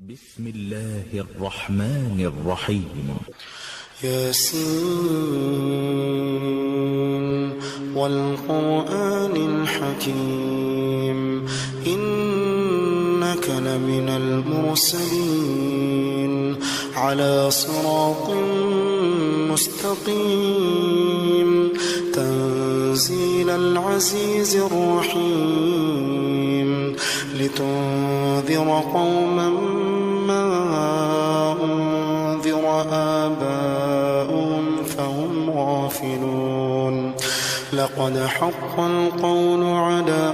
بسم الله الرحمن الرحيم. ياسين والقرآن الحكيم إنك لمن المرسلين على صراط مستقيم تنزيل العزيز الرحيم لتنذر قوما ما أنذر آباؤهم فهم غافلون لقد حق القول على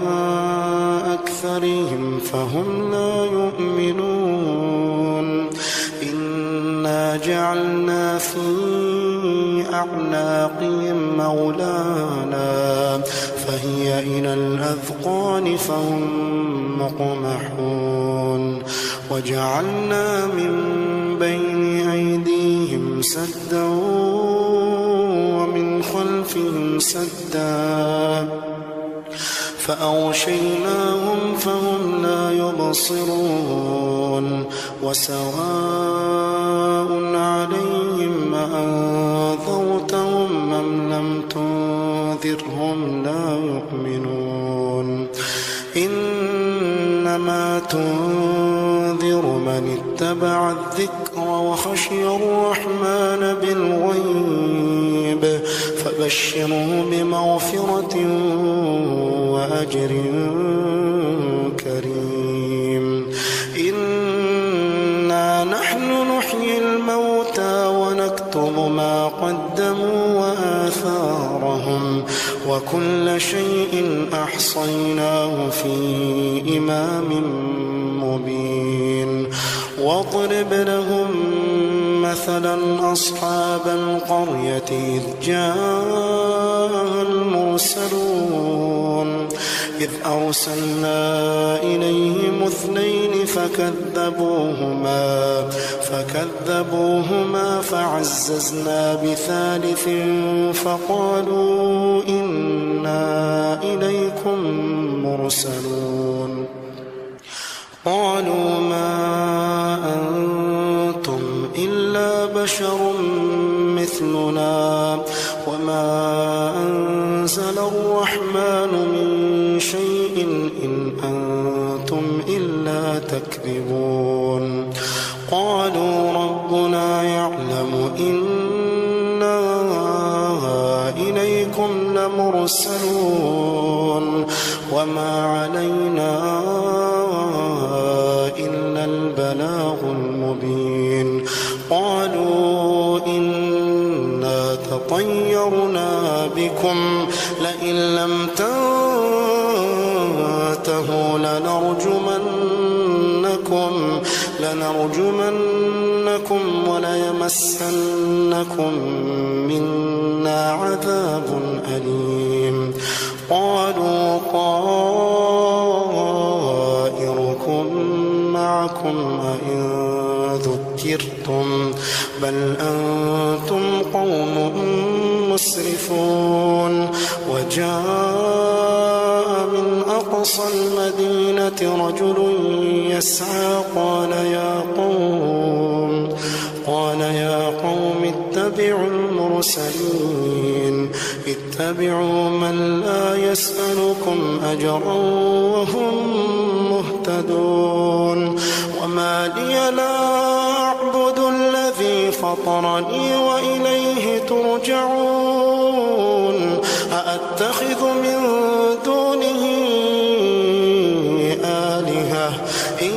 أكثرهم فهم لا يؤمنون إنا جعلنا في أعناقهم أغلالا فهي إلى الأذقان فهم مقمحون وجعلنا من بين أيديهم سدا ومن خلفهم سدا فأغشيناهم فهم لا يبصرون وسواء عليهم أأنذرتهم أم لم تنذرهم لا يؤمنون إنما تنذر من اتبع الذكر وخشي الرحمن بالغيب فبشره بمغفرة وأجر كريم إنا نحن نحيي الموتى ونكتب ما قدموا وآثارهم وكل شيء أحصيناه في إمام مبين واضرب لهم مثلا أصحاب القرية إذ جاء المرسلون إذ أرسلنا إليهم اثنين فكذبوهما فعززنا بثالث فقالوا إنا إليكم مرسلون قالوا ما أنتم إلا بشر مثلنا وما أنزل الرحمن من شيء إن أنتم إلا تكذبون قالوا ربنا يعلم إنا إليكم لمرسلون وما علينا إلا البلاغ المبين قالوا إنا تطيرنا بكم لئن لم تنتهوا لنرجمنكم وليمسنكم منا عذاب أليم قالوا طائركم معكم أئن ذكرتم بل أنتم قوم مسرفون وجاء من أقصى المدينة رجل يسعى قال يا قوم اتبعوا المرسلين اتبعوا من لا يسألكم أجرا وهم مهتدون وما لي لا أعبد الذي فطرني وإليه ترجعون أأتخذ من دونه آلهة إن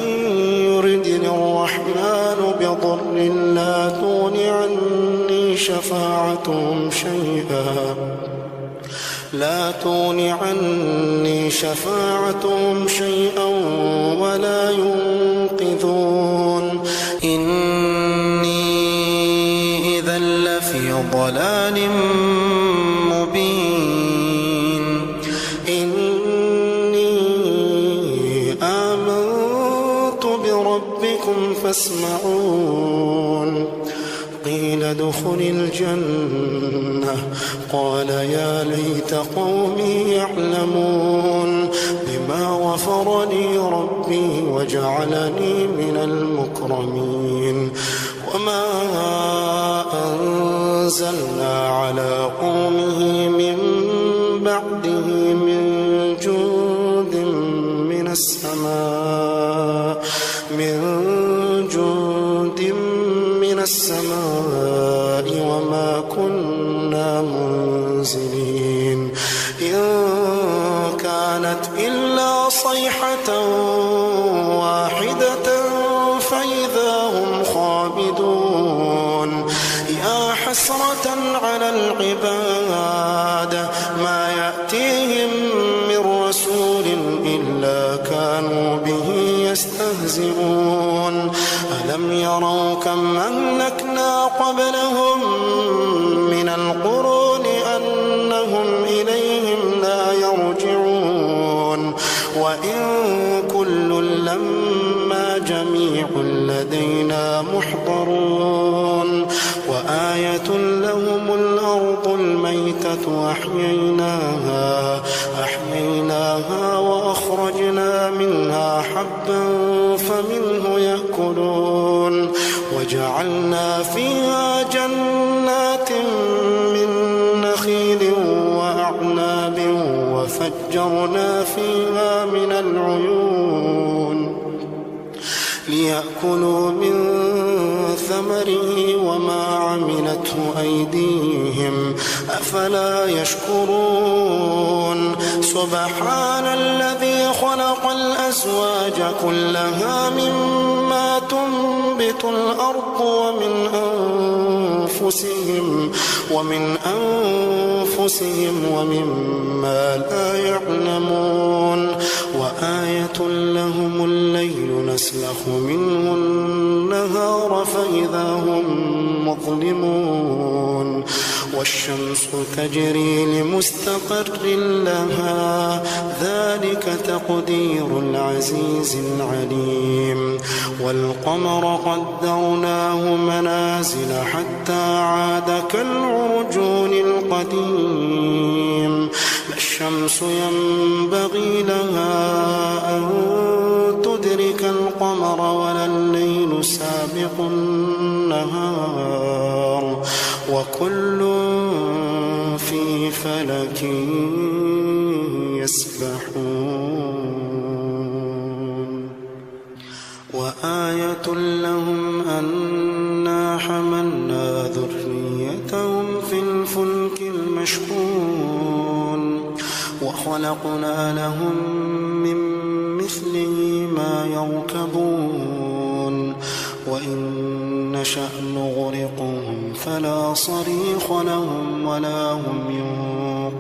يردني الرحمن بضر لا تغن عني شفاعتهم شيئا ولا ينقذون إني إذا لفي ضلال مبين إني آمنت بربكم فاسمعون قيل ادخل الجنة قال يا ليت قومي يعلمون بما غفر لي ربي وجعلني من المكرمين المكرمين وما أنزلنا على قومه من بعده من جند من السماء وما كنا منزلين إن كانت إلا صيحة واحدة فإذا هم خامدون يا حسرة على العباد ما يأتيهم من رسول إلا كانوا به يستهزئون ألم يروا كم أهلكنا قبلهم من القرون أنهم إليهم لا يرجعون وإن كل لما جميع لدينا محضرون وآية لهم الأرض الميتة أحييناها وأخرجنا منها حبا فمنه يأكلون وجعلنا فيها جنات من نخيل وأعناب وفجرنا فيها من العيون ليأكلوا من ثمره وما عملته أيديهم أفلا يشكرون سبحان الذي خلق الأزواج كلها مما تنبت الأرض ومن أنفسهم ومما لا يعلمون وآية لهم الليل نسلخ منه النهار فإذا هم مظلمون والشمس تجري لمستقر لها ذلك تقدير العزيز العليم والقمر قدرناه منازل حتى عاد كالعرجون القديم لا الشمس ينبغي لها أن تدرك القمر ولا الليل سابق النهار وكل في فلك يسبحون وآية لهم أنا حملنا ذريتهم في الفلك المشحون وخلقنا لهم من مثله ما يركبون وإن نشأ نغرقهم فلا صريخ لهم ولا هم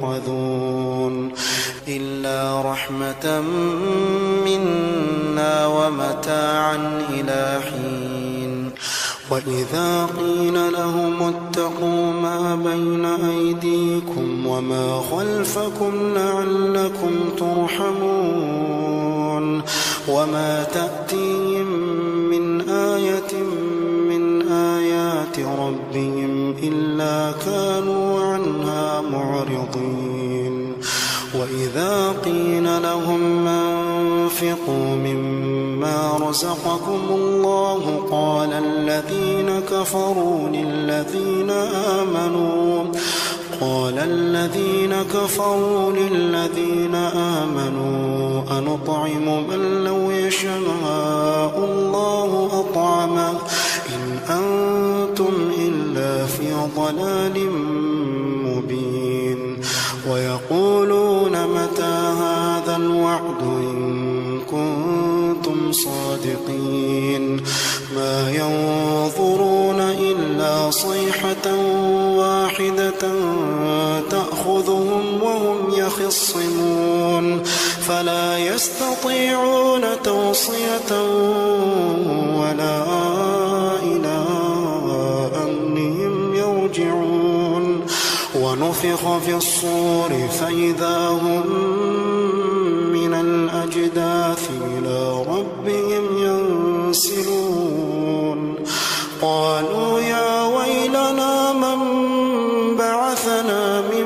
ينقذون إلا رحمة منا ومتاعا إلى حين وإذا قيل لهم اتقوا ما بين أيديكم وما خلفكم لعلكم ترحمون وما تأتيهم من آية من آيات ربهم إلا كانوا عنها معرضين وإذا قيل لهم أنفقوا مما رزقكم الله قال الذين كفروا للذين آمنوا أنطعم من لو يشاء الله أطعمه إن أنتم إلا في ضلال مبين ويقولون متى هذا الوعد إن كنتم صادقين ما ينظرون إلا صيحة واحدة تأخذهم وهم يخصمون فلا يستطيعون توصية ولا إلى أهلهم يرجعون ونفخ في الصور فإذا هم من الأجداث إلى ربهم ينسلون قالوا يا ويلنا من بعثنا من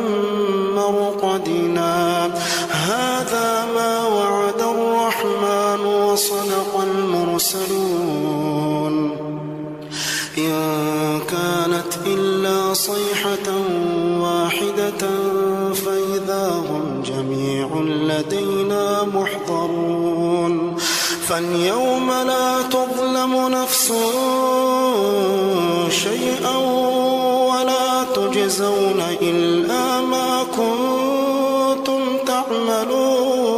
مرقدنا هذا ما وعد الرحمن وصدق المرسلون صيحة واحدة فإذا هم جميع لدينا محضرون فاليوم لا تظلم نفس شيئا ولا تجزون إلا ما كنتم تعملون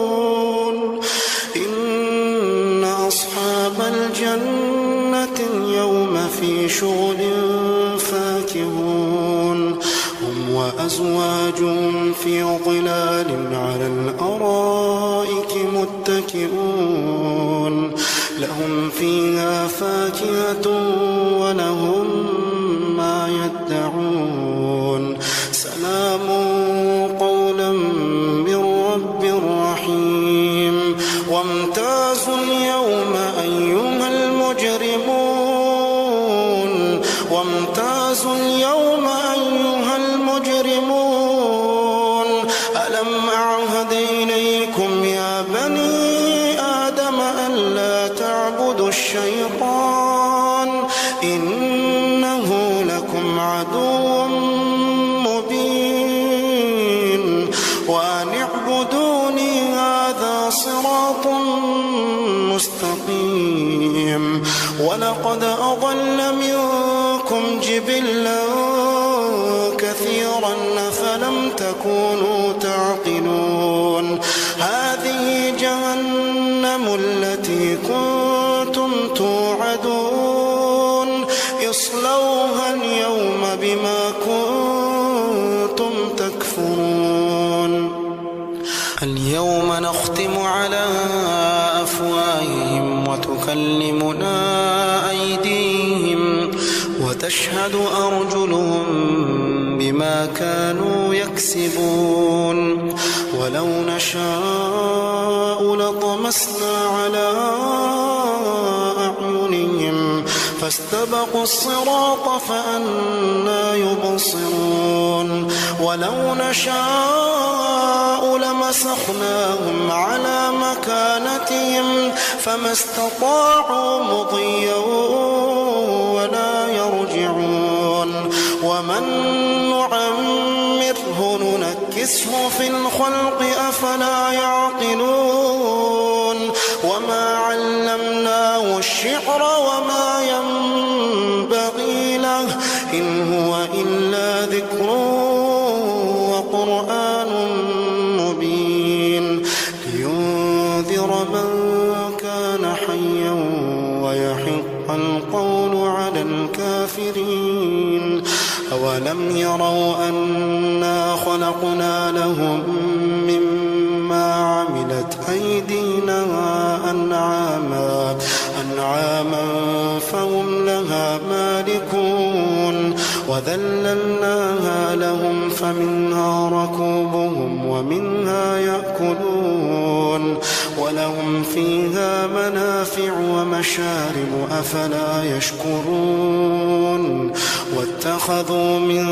إن أصحاب الجنة اليوم في شغل فاكهون هم وأزواجهم في ظلال على الأرائك متكئون لهم فيها فاكهة ولهم ما يدعون سلام قولا من رب رحيم وامتازوا اليوم أيها المجرمون وامتازوا اليوم أيها المجرمون ألم أعهد إليكم يا بني آدم ألا تعبدوا الشيطان إنه لكم عدو مبين وأن اعبدوني هذا صراط مستقيم ولقد أضل منكم جبلا كثيرا أفلم تكونوا تعقلون هذه جهنم التي كنتم توعدون اصلوها اليوم بما كنتم تكفرون اليوم نختم على أفواههم وتكلمنا أيديهم وتشهد أرجلهم بما كانوا يكسبون ولو نشاء لطمسنا على أعينهم فاستبقوا الصراط فأنى يبصرون ولو نشاء لمسخناهم على مكانتهم فما استطاعوا مضيا ولا يرجعون ومن نعمره ننكسه في الخلق أفلا يعقلون وما علمناه الشعر وما ينبغي له إن هو إلا ذكر وقرآن مبين لينذر من كان حيا ويحق القول على الكافرين أولم يروا أنا خلقنا لهم مما عملت أيدينا أنعاما فهم لها مالكون وذللناها لهم فمنها ركوبهم ومنها يأكلون ولهم فيها منافع ومشارب أفلا يشكرون واتخذوا من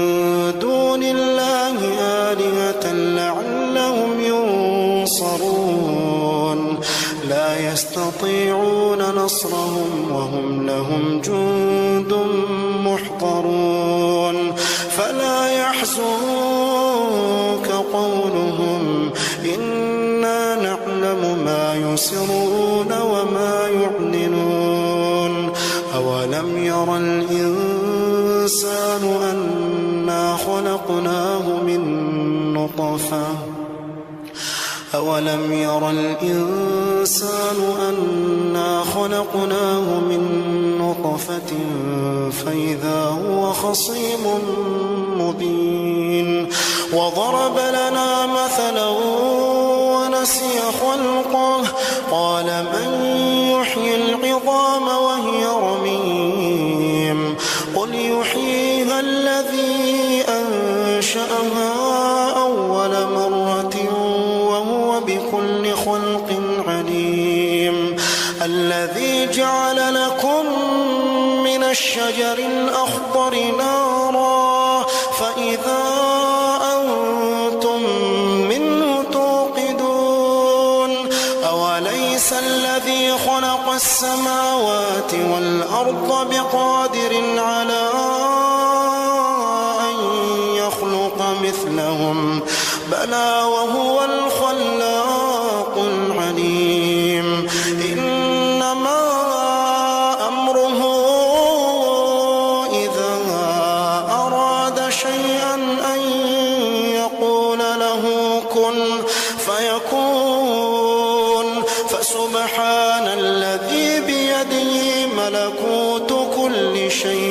دون الله آلهة لعلهم ينصرون لا يستطيعون نصرهم وهم لهم جند محضرون فلا يحزنك قولهم إنا نعلم ما يسرون وما يعلنون أولم ير الإنسان أنا خلقناه من نطفة أولم ير الإنسان أنا خلقناه من نطفة فإذا هو خصيم مبين وضرب لنا مثلا ونسي خلقه قال من يحيي العظام وهي رميم قل يحييها الذي أنشأها أول مرة بكل خلق عليم الذي جعل لكم من الشجر الأخضر نارا فإذا أنتم منه توقدون أوليس الذي خلق السماوات والأرض بقادر على أن كن فيكون فسبحان الذي بيده ملكوت كل شيء